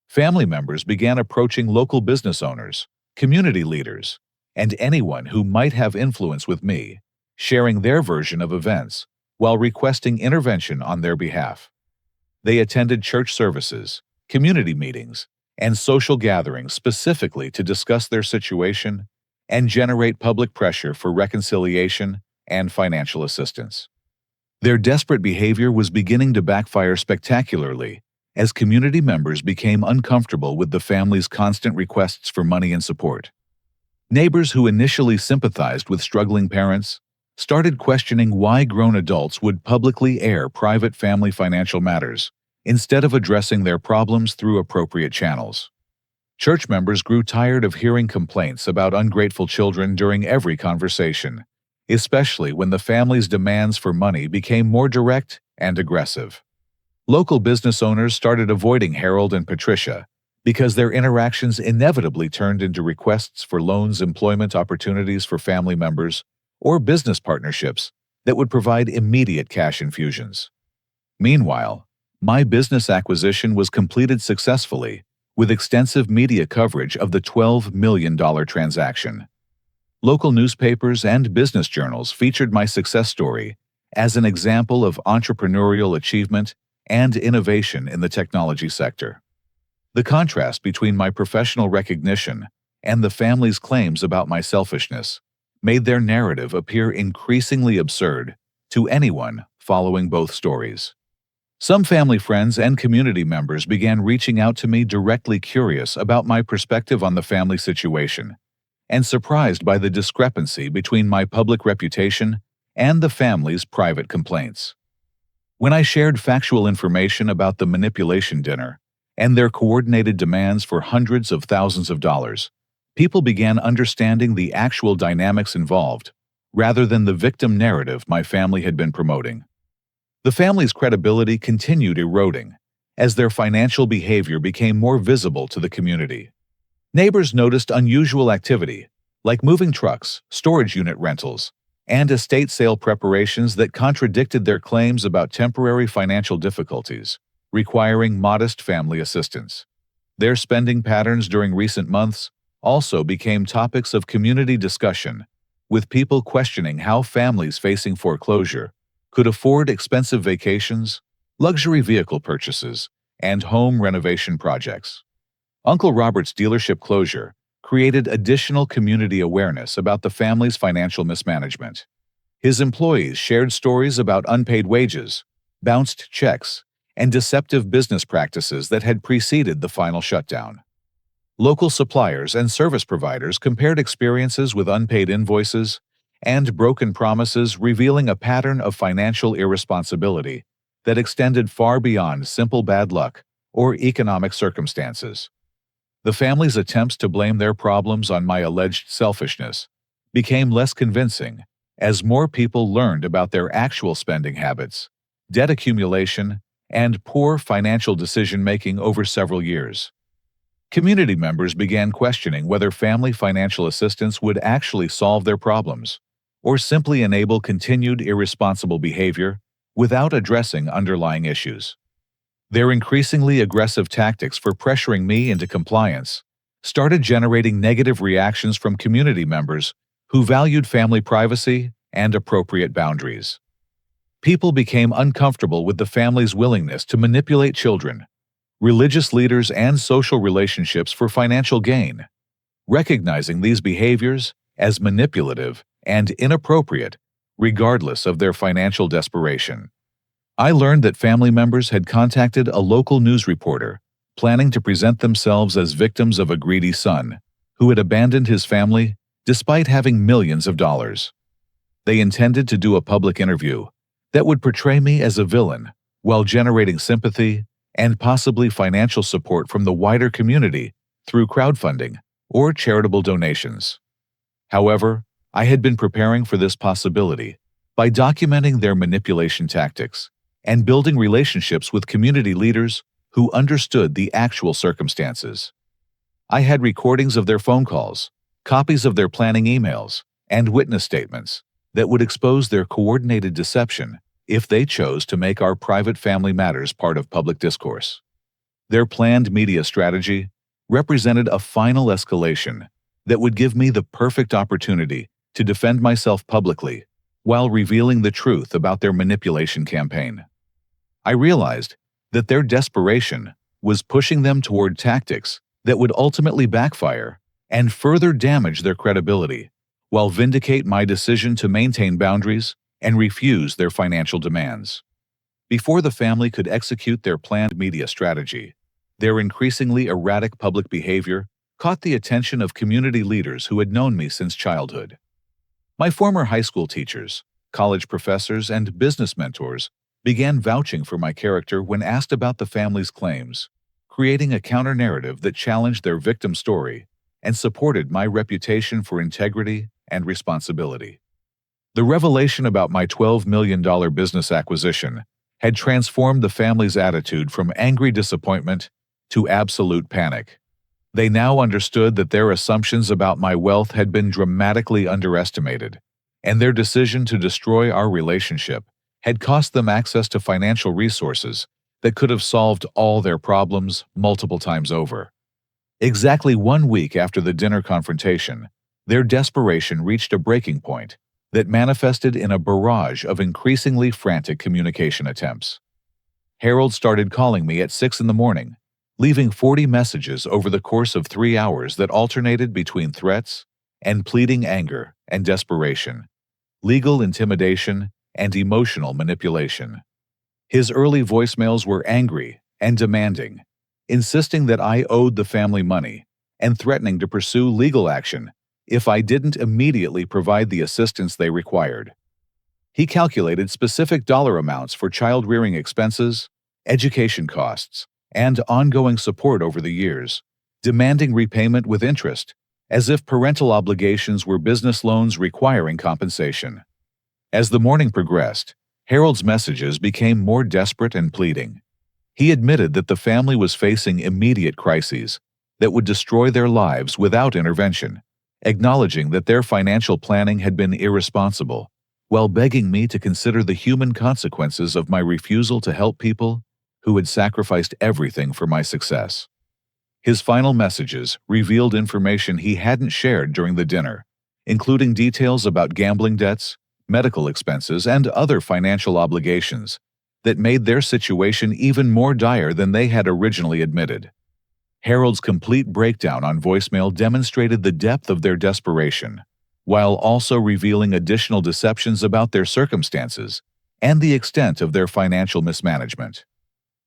Family members began approaching local business owners, community leaders, and anyone who might have influence with me, sharing their version of events while requesting intervention on their behalf. They attended church services, community meetings, and social gatherings specifically to discuss their situation and generate public pressure for reconciliation and financial assistance. Their desperate behavior was beginning to backfire spectacularly as community members became uncomfortable with the family's constant requests for money and support. Neighbors who initially sympathized with struggling parents started questioning why grown adults would publicly air private family financial matters instead of addressing their problems through appropriate channels. Church members grew tired of hearing complaints about ungrateful children during every conversation, especially when the family's demands for money became more direct and aggressive. Local business owners started avoiding Harold and Patricia because their interactions inevitably turned into requests for loans, employment opportunities for family members, or business partnerships that would provide immediate cash infusions. Meanwhile, my business acquisition was completed successfully with extensive media coverage of the $12 million transaction. Local newspapers and business journals featured my success story as an example of entrepreneurial achievement and innovation in the technology sector. The contrast between my professional recognition and the family's claims about my selfishness made their narrative appear increasingly absurd to anyone following both stories. Some family friends and community members began reaching out to me directly curious about my perspective on the family situation and surprised by the discrepancy between my public reputation and the family's private complaints. When I shared factual information about the manipulation dinner and their coordinated demands for hundreds of thousands of dollars, people began understanding the actual dynamics involved, rather than the victim narrative my family had been promoting. The family's credibility continued eroding as their financial behavior became more visible to the community. Neighbors noticed unusual activity, like moving trucks, storage unit rentals, and estate sale preparations that contradicted their claims about temporary financial difficulties, requiring modest family assistance. Their spending patterns during recent months also became topics of community discussion, with people questioning how families facing foreclosure could afford expensive vacations, luxury vehicle purchases, and home renovation projects. Uncle Robert's dealership closure created additional community awareness about the family's financial mismanagement. His employees shared stories about unpaid wages, bounced checks, and deceptive business practices that had preceded the final shutdown. Local suppliers and service providers compared experiences with unpaid invoices and broken promises, revealing a pattern of financial irresponsibility that extended far beyond simple bad luck or economic circumstances. The family's attempts to blame their problems on my alleged selfishness became less convincing as more people learned about their actual spending habits, debt accumulation, and poor financial decision-making over several years. Community members began questioning whether family financial assistance would actually solve their problems, or simply enable continued irresponsible behavior without addressing underlying issues. Their increasingly aggressive tactics for pressuring me into compliance started generating negative reactions from community members who valued family privacy and appropriate boundaries. People became uncomfortable with the family's willingness to manipulate children, religious leaders, and social relationships for financial gain. Recognizing these behaviors as manipulative and inappropriate, regardless of their financial desperation, I learned that family members had contacted a local news reporter, planning to present themselves as victims of a greedy son who had abandoned his family despite having millions of dollars. They intended to do a public interview that would portray me as a villain while generating sympathy and possibly financial support from the wider community through crowdfunding or charitable donations. However, I had been preparing for this possibility by documenting their manipulation tactics and building relationships with community leaders who understood the actual circumstances. I had recordings of their phone calls, copies of their planning emails, and witness statements that would expose their coordinated deception if they chose to make our private family matters part of public discourse. Their planned media strategy represented a final escalation that would give me the perfect opportunity to defend myself publicly while revealing the truth about their manipulation campaign. I realized that their desperation was pushing them toward tactics that would ultimately backfire and further damage their credibility, while vindicate my decision to maintain boundaries and refuse their financial demands. Before the family could execute their planned media strategy, their increasingly erratic public behavior caught the attention of community leaders who had known me since childhood. My former high school teachers, college professors, and business mentors began vouching for my character when asked about the family's claims, creating a counter-narrative that challenged their victim story and supported my reputation for integrity and responsibility. The revelation about my $12 million business acquisition had transformed the family's attitude from angry disappointment to absolute panic. They now understood that their assumptions about my wealth had been dramatically underestimated, and their decision to destroy our relationship had cost them access to financial resources that could have solved all their problems multiple times over. Exactly 1 week after the dinner confrontation, their desperation reached a breaking point that manifested in a barrage of increasingly frantic communication attempts. Harold started calling me at 6 in the morning, leaving 40 messages over the course of 3 hours that alternated between threats and pleading anger and desperation, legal intimidation, and emotional manipulation. His early voicemails were angry and demanding, insisting that I owed the family money and threatening to pursue legal action if I didn't immediately provide the assistance they required. He calculated specific dollar amounts for child-rearing expenses, education costs, and ongoing support over the years, demanding repayment with interest, as if parental obligations were business loans requiring compensation. As the morning progressed, Harold's messages became more desperate and pleading. He admitted that the family was facing immediate crises that would destroy their lives without intervention, acknowledging that their financial planning had been irresponsible, while begging me to consider the human consequences of my refusal to help people who had sacrificed everything for my success. His final messages revealed information he hadn't shared during the dinner, including details about gambling debts, medical expenses, and other financial obligations that made their situation even more dire than they had originally admitted. Harold's complete breakdown on voicemail demonstrated the depth of their desperation, while also revealing additional deceptions about their circumstances and the extent of their financial mismanagement.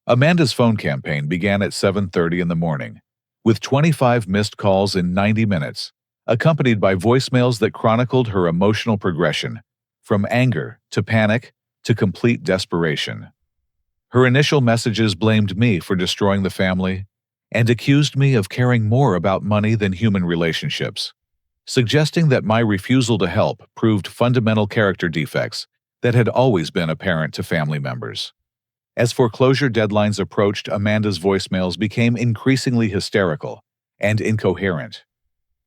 Amanda's phone campaign began at 7:30 in the morning, with 25 missed calls in 90 minutes, accompanied by voicemails that chronicled her emotional progression, from anger to panic to complete desperation. Her initial messages blamed me for destroying the family and accused me of caring more about money than human relationships, suggesting that my refusal to help proved fundamental character defects that had always been apparent to family members. As foreclosure deadlines approached, Amanda's voicemails became increasingly hysterical and incoherent.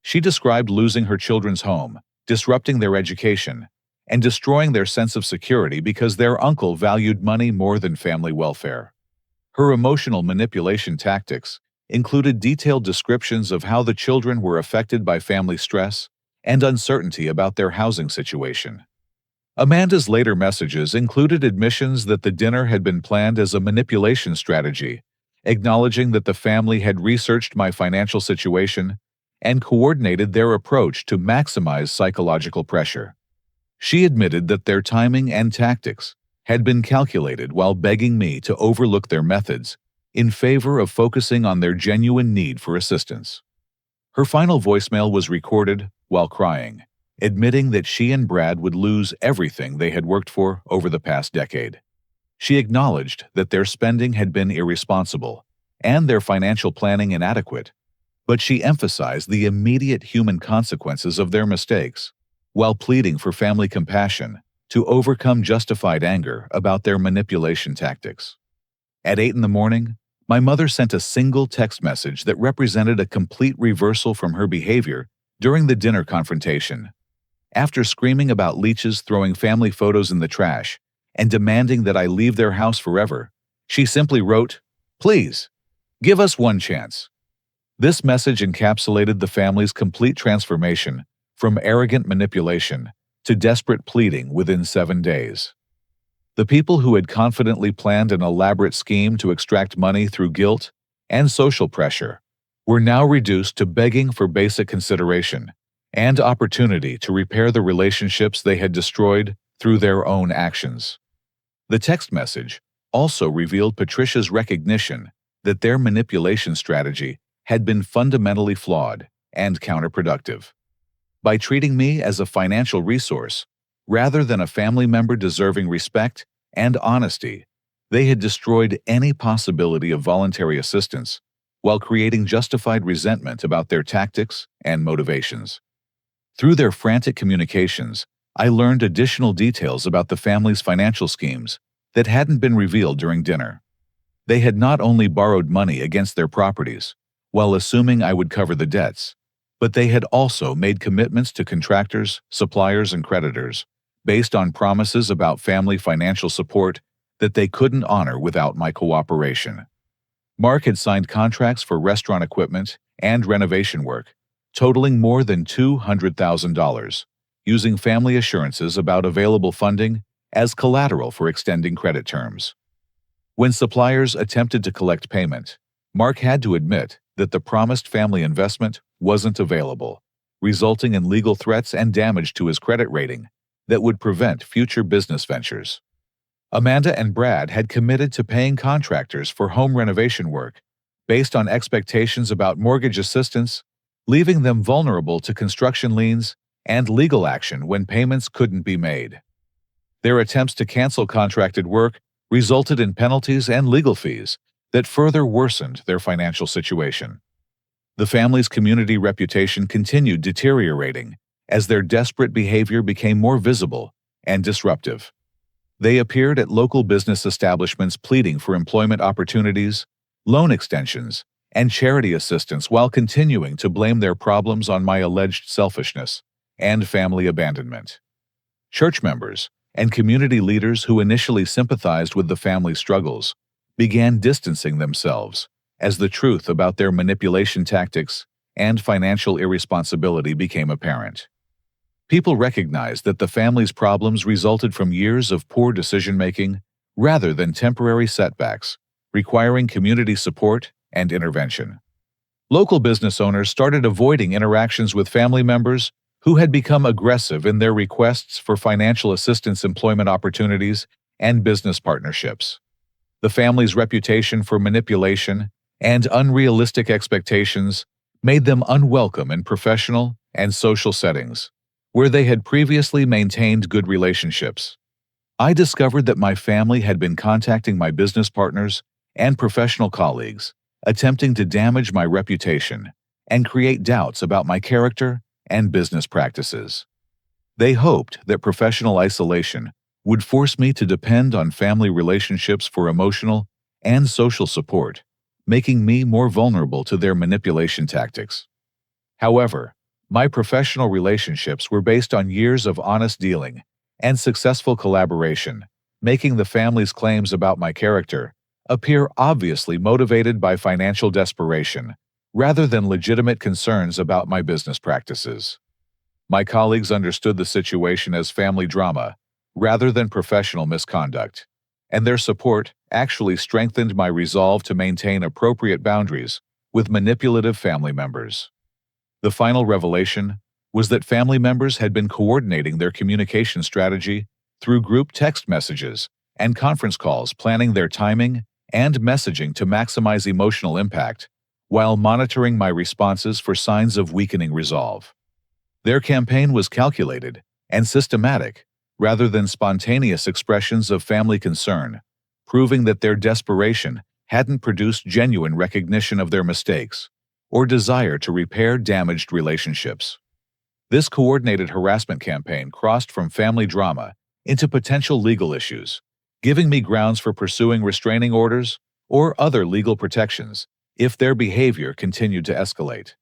She described losing her children's home, disrupting their education, and destroying their sense of security because their uncle valued money more than family welfare. Her emotional manipulation tactics included detailed descriptions of how the children were affected by family stress and uncertainty about their housing situation. Amanda's later messages included admissions that the dinner had been planned as a manipulation strategy, acknowledging that the family had researched my financial situation and coordinated their approach to maximize psychological pressure. She admitted that their timing and tactics had been calculated while begging me to overlook their methods in favor of focusing on their genuine need for assistance. Her final voicemail was recorded while crying, admitting that she and Brad would lose everything they had worked for over the past decade. She acknowledged that their spending had been irresponsible and their financial planning inadequate, but she emphasized the immediate human consequences of their mistakes, while pleading for family compassion to overcome justified anger about their manipulation tactics. At 8 in the morning, my mother sent a single text message that represented a complete reversal from her behavior during the dinner confrontation. After screaming about leeches throwing family photos in the trash and demanding that I leave their house forever, she simply wrote, "Please, give us one chance." This message encapsulated the family's complete transformation from arrogant manipulation to desperate pleading within 7 days. The people who had confidently planned an elaborate scheme to extract money through guilt and social pressure were now reduced to begging for basic consideration and opportunity to repair the relationships they had destroyed through their own actions. The text message also revealed Patricia's recognition that their manipulation strategy had been fundamentally flawed and counterproductive. By treating me as a financial resource, rather than a family member deserving respect and honesty, they had destroyed any possibility of voluntary assistance while creating justified resentment about their tactics and motivations. Through their frantic communications, I learned additional details about the family's financial schemes that hadn't been revealed during dinner. They had not only borrowed money against their properties, while assuming I would cover the debts, but they had also made commitments to contractors, suppliers, and creditors based on promises about family financial support that they couldn't honor without my cooperation. Mark had signed contracts for restaurant equipment and renovation work, totaling more than $200,000, using family assurances about available funding as collateral for extending credit terms. When suppliers attempted to collect payment, Mark had to admit that the promised family investment wasn't available, resulting in legal threats and damage to his credit rating that would prevent future business ventures. Amanda and Brad had committed to paying contractors for home renovation work based on expectations about mortgage assistance, leaving them vulnerable to construction liens and legal action when payments couldn't be made. Their attempts to cancel contracted work resulted in penalties and legal fees that further worsened their financial situation. The family's community reputation continued deteriorating as their desperate behavior became more visible and disruptive. They appeared at local business establishments pleading for employment opportunities, loan extensions, and charity assistance while continuing to blame their problems on my alleged selfishness and family abandonment. Church members and community leaders who initially sympathized with the family's struggles began distancing themselves as the truth about their manipulation tactics and financial irresponsibility became apparent. People recognized that the family's problems resulted from years of poor decision-making rather than temporary setbacks, requiring community support and intervention. Local business owners started avoiding interactions with family members who had become aggressive in their requests for financial assistance, employment opportunities, and business partnerships. The family's reputation for manipulation and unrealistic expectations made them unwelcome in professional and social settings, where they had previously maintained good relationships. I discovered that my family had been contacting my business partners and professional colleagues, attempting to damage my reputation and create doubts about my character and business practices. They hoped that professional isolation would force me to depend on family relationships for emotional and social support, making me more vulnerable to their manipulation tactics. However, my professional relationships were based on years of honest dealing and successful collaboration, making the family's claims about my character appear obviously motivated by financial desperation rather than legitimate concerns about my business practices. My colleagues understood the situation as family drama rather than professional misconduct, and their support actually strengthened my resolve to maintain appropriate boundaries with manipulative family members. The final revelation was that family members had been coordinating their communication strategy through group text messages and conference calls, planning their timing and messaging to maximize emotional impact, while monitoring my responses for signs of weakening resolve. Their campaign was calculated and systematic, rather than spontaneous expressions of family concern, proving that their desperation hadn't produced genuine recognition of their mistakes or desire to repair damaged relationships. This coordinated harassment campaign crossed from family drama into potential legal issues, giving me grounds for pursuing restraining orders or other legal protections if their behavior continued to escalate.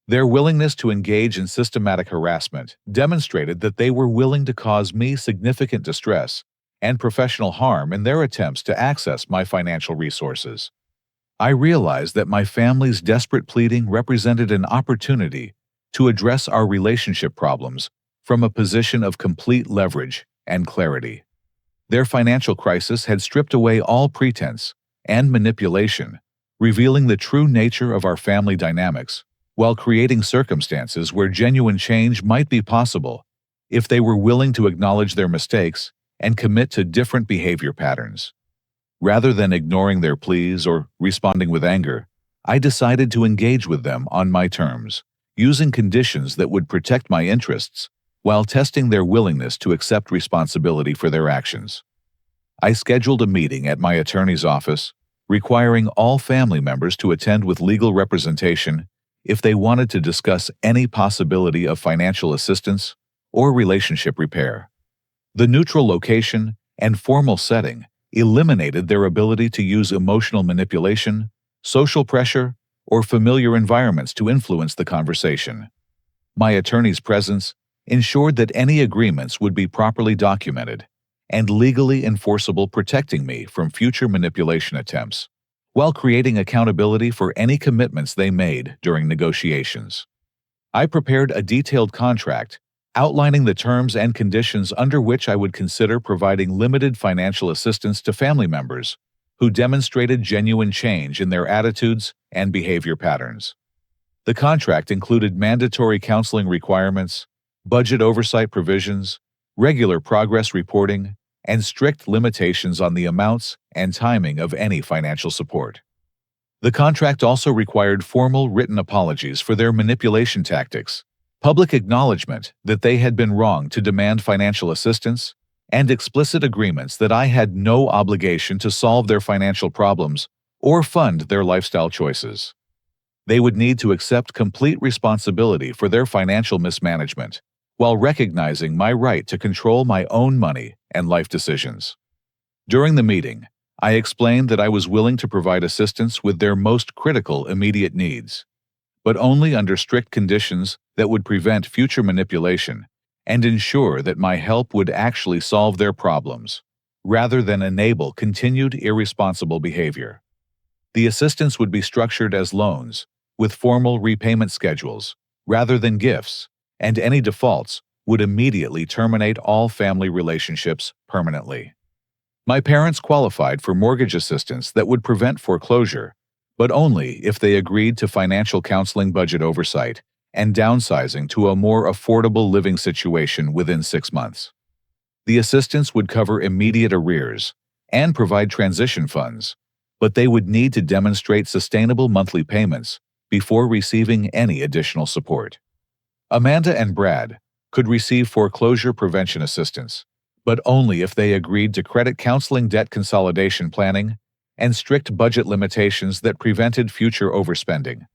Their willingness to engage in systematic harassment demonstrated that they were willing to cause me significant distress and professional harm in their attempts to access my financial resources. I realized that my family's desperate pleading represented an opportunity to address our relationship problems from a position of complete leverage and clarity. Their financial crisis had stripped away all pretense and manipulation, revealing the true nature of our family dynamics, while creating circumstances where genuine change might be possible if they were willing to acknowledge their mistakes and commit to different behavior patterns. Rather than ignoring their pleas or responding with anger, I decided to engage with them on my terms, using conditions that would protect my interests while testing their willingness to accept responsibility for their actions. I scheduled a meeting at my attorney's office, requiring all family members to attend with legal representation if they wanted to discuss any possibility of financial assistance or relationship repair. The neutral location and formal setting eliminated their ability to use emotional manipulation, social pressure, or familiar environments to influence the conversation. My attorney's presence ensured that any agreements would be properly documented and legally enforceable, protecting me from future manipulation attempts, while creating accountability for any commitments they made during negotiations. I prepared a detailed contract outlining the terms and conditions under which I would consider providing limited financial assistance to family members who demonstrated genuine change in their attitudes and behavior patterns. The contract included mandatory counseling requirements, budget oversight provisions, regular progress reporting, and strict limitations on the amounts and timing of any financial support. The contract also required formal written apologies for their manipulation tactics, public acknowledgement that they had been wrong to demand financial assistance, and explicit agreements that I had no obligation to solve their financial problems or fund their lifestyle choices. They would need to accept complete responsibility for their financial mismanagement, while recognizing my right to control my own money and life decisions. During the meeting, I explained that I was willing to provide assistance with their most critical immediate needs, but only under strict conditions that would prevent future manipulation and ensure that my help would actually solve their problems, rather than enable continued irresponsible behavior. The assistance would be structured as loans, with formal repayment schedules, rather than gifts, and any defaults would immediately terminate all family relationships permanently. My parents qualified for mortgage assistance that would prevent foreclosure, but only if they agreed to financial counseling, budget oversight, and downsizing to a more affordable living situation within 6 months. The assistance would cover immediate arrears and provide transition funds, but they would need to demonstrate sustainable monthly payments before receiving any additional support. Amanda and Brad could receive foreclosure prevention assistance, but only if they agreed to credit counseling, debt consolidation planning, and strict budget limitations that prevented future overspending.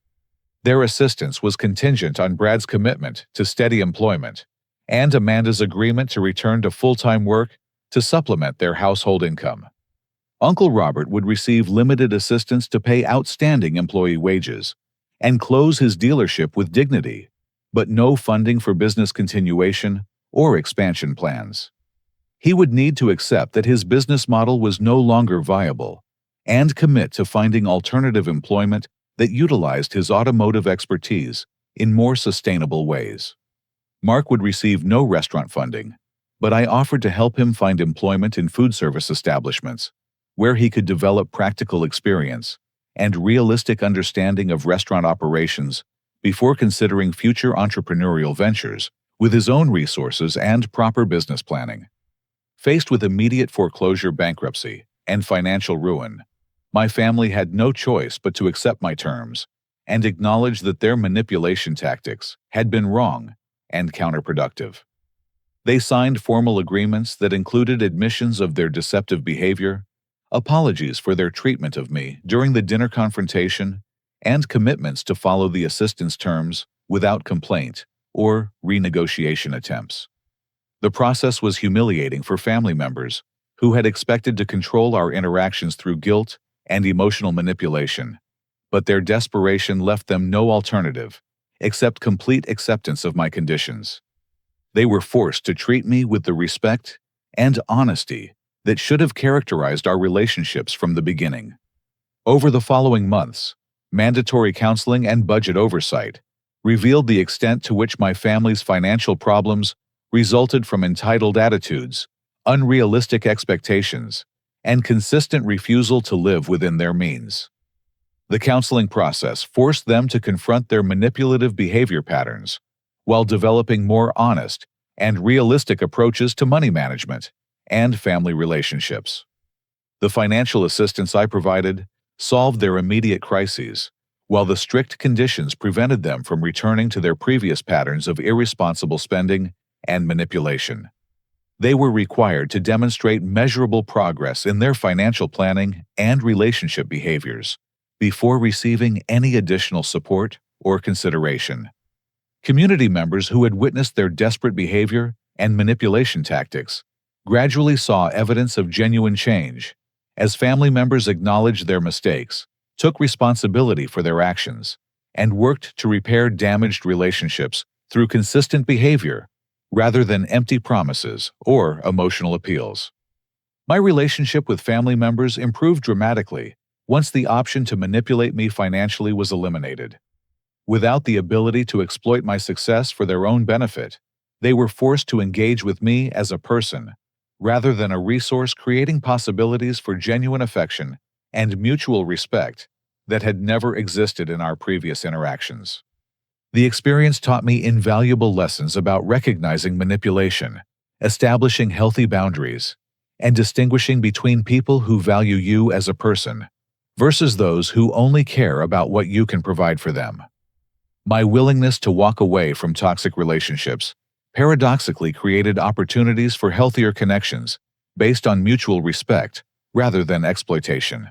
Their assistance was contingent on Brad's commitment to steady employment and Amanda's agreement to return to full-time work to supplement their household income. Uncle Robert would receive limited assistance to pay outstanding employee wages and close his dealership with dignity, but no funding for business continuation or expansion plans. He would need to accept that his business model was no longer viable and commit to finding alternative employment that utilized his automotive expertise in more sustainable ways. Mark would receive no restaurant funding, but I offered to help him find employment in food service establishments, where he could develop practical experience and realistic understanding of restaurant operations before considering future entrepreneurial ventures with his own resources and proper business planning. Faced with immediate foreclosure, bankruptcy, and financial ruin, my family had no choice but to accept my terms and acknowledge that their manipulation tactics had been wrong and counterproductive. They signed formal agreements that included admissions of their deceptive behavior, apologies for their treatment of me during the dinner confrontation, and commitments to follow the assistance terms without complaint or renegotiation attempts. The process was humiliating for family members who had expected to control our interactions through guilt and emotional manipulation, but their desperation left them no alternative except complete acceptance of my conditions. They were forced to treat me with the respect and honesty that should have characterized our relationships from the beginning. Over the following months, mandatory counseling and budget oversight revealed the extent to which my family's financial problems resulted from entitled attitudes, unrealistic expectations, and consistent refusal to live within their means. The counseling process forced them to confront their manipulative behavior patterns while developing more honest and realistic approaches to money management and family relationships. The financial assistance I provided solved their immediate crises, while the strict conditions prevented them from returning to their previous patterns of irresponsible spending and manipulation. They were required to demonstrate measurable progress in their financial planning and relationship behaviors before receiving any additional support or consideration. Community members who had witnessed their desperate behavior and manipulation tactics gradually saw evidence of genuine change as family members acknowledged their mistakes, took responsibility for their actions, and worked to repair damaged relationships through consistent behavior rather than empty promises or emotional appeals. My relationship with family members improved dramatically once the option to manipulate me financially was eliminated. Without the ability to exploit my success for their own benefit, they were forced to engage with me as a person, rather than a resource, creating possibilities for genuine affection and mutual respect that had never existed in our previous interactions. The experience taught me invaluable lessons about recognizing manipulation, establishing healthy boundaries, and distinguishing between people who value you as a person versus those who only care about what you can provide for them. My willingness to walk away from toxic relationships paradoxically created opportunities for healthier connections based on mutual respect rather than exploitation.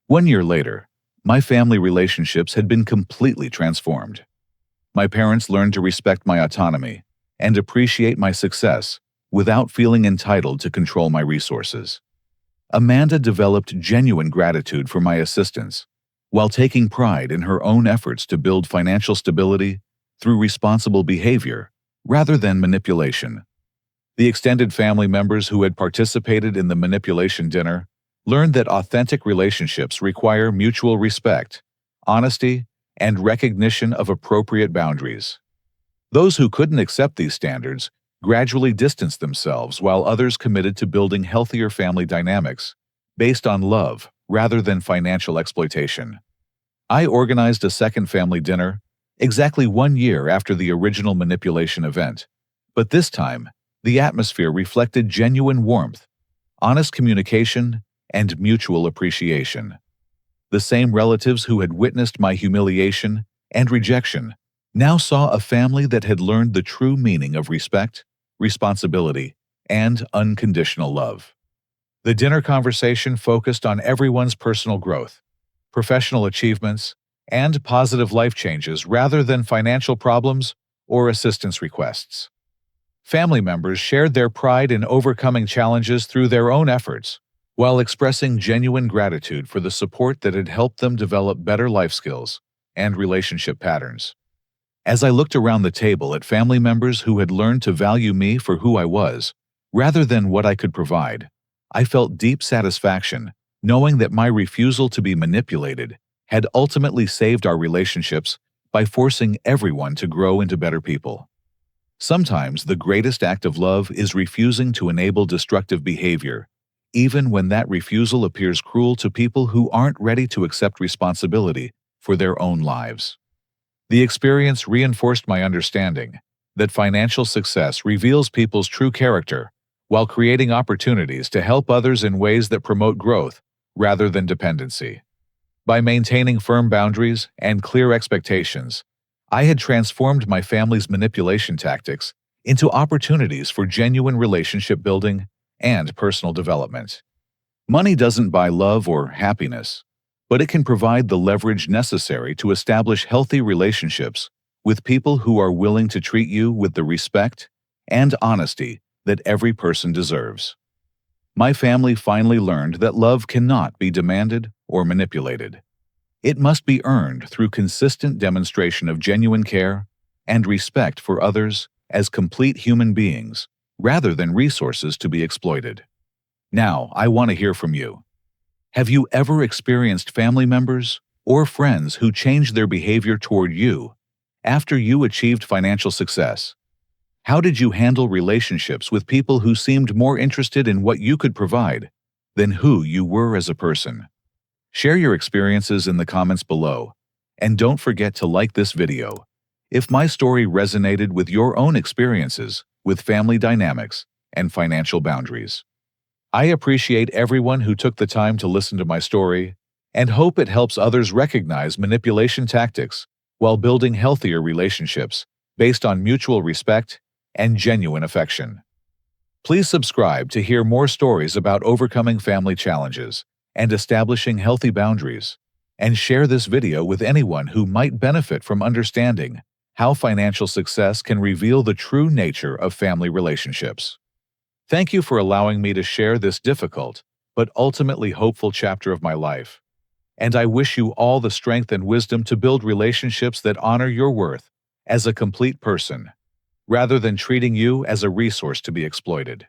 1 year later, my family relationships had been completely transformed. My parents learned to respect my autonomy and appreciate my success without feeling entitled to control my resources. Amanda developed genuine gratitude for my assistance, while taking pride in her own efforts to build financial stability through responsible behavior rather than manipulation. The extended family members who had participated in the manipulation dinner learned that authentic relationships require mutual respect, honesty, and recognition of appropriate boundaries. Those who couldn't accept these standards gradually distanced themselves, while others committed to building healthier family dynamics based on love rather than financial exploitation. I organized a second family dinner exactly 1 year after the original manipulation event, but this time, the atmosphere reflected genuine warmth, honest communication, and mutual appreciation. The same relatives who had witnessed my humiliation and rejection now saw a family that had learned the true meaning of respect, responsibility, and unconditional love. The dinner conversation focused on everyone's personal growth, professional achievements, and positive life changes rather than financial problems or assistance requests. Family members shared their pride in overcoming challenges through their own efforts, while expressing genuine gratitude for the support that had helped them develop better life skills and relationship patterns. As I looked around the table at family members who had learned to value me for who I was, rather than what I could provide, I felt deep satisfaction knowing that my refusal to be manipulated had ultimately saved our relationships by forcing everyone to grow into better people. Sometimes the greatest act of love is refusing to enable destructive behavior, even when that refusal appears cruel to people who aren't ready to accept responsibility for their own lives. The experience reinforced my understanding that financial success reveals people's true character while creating opportunities to help others in ways that promote growth rather than dependency. By maintaining firm boundaries and clear expectations, I had transformed my family's manipulation tactics into opportunities for genuine relationship building and personal development. Money doesn't buy love or happiness, but it can provide the leverage necessary to establish healthy relationships with people who are willing to treat you with the respect and honesty that every person deserves. My family finally learned that love cannot be demanded or manipulated. It must be earned through consistent demonstration of genuine care and respect for others as complete human beings, rather than resources to be exploited. Now, I want to hear from you. Have you ever experienced family members or friends who changed their behavior toward you after you achieved financial success? How did you handle relationships with people who seemed more interested in what you could provide than who you were as a person? Share your experiences in the comments below, and don't forget to like this video if my story resonated with your own experiences with family dynamics and financial boundaries. I appreciate everyone who took the time to listen to my story and hope it helps others recognize manipulation tactics while building healthier relationships based on mutual respect and genuine affection. Please subscribe to hear more stories about overcoming family challenges and establishing healthy boundaries, and share this video with anyone who might benefit from understanding how financial success can reveal the true nature of family relationships. Thank you for allowing me to share this difficult but ultimately hopeful chapter of my life, and I wish you all the strength and wisdom to build relationships that honor your worth as a complete person, rather than treating you as a resource to be exploited.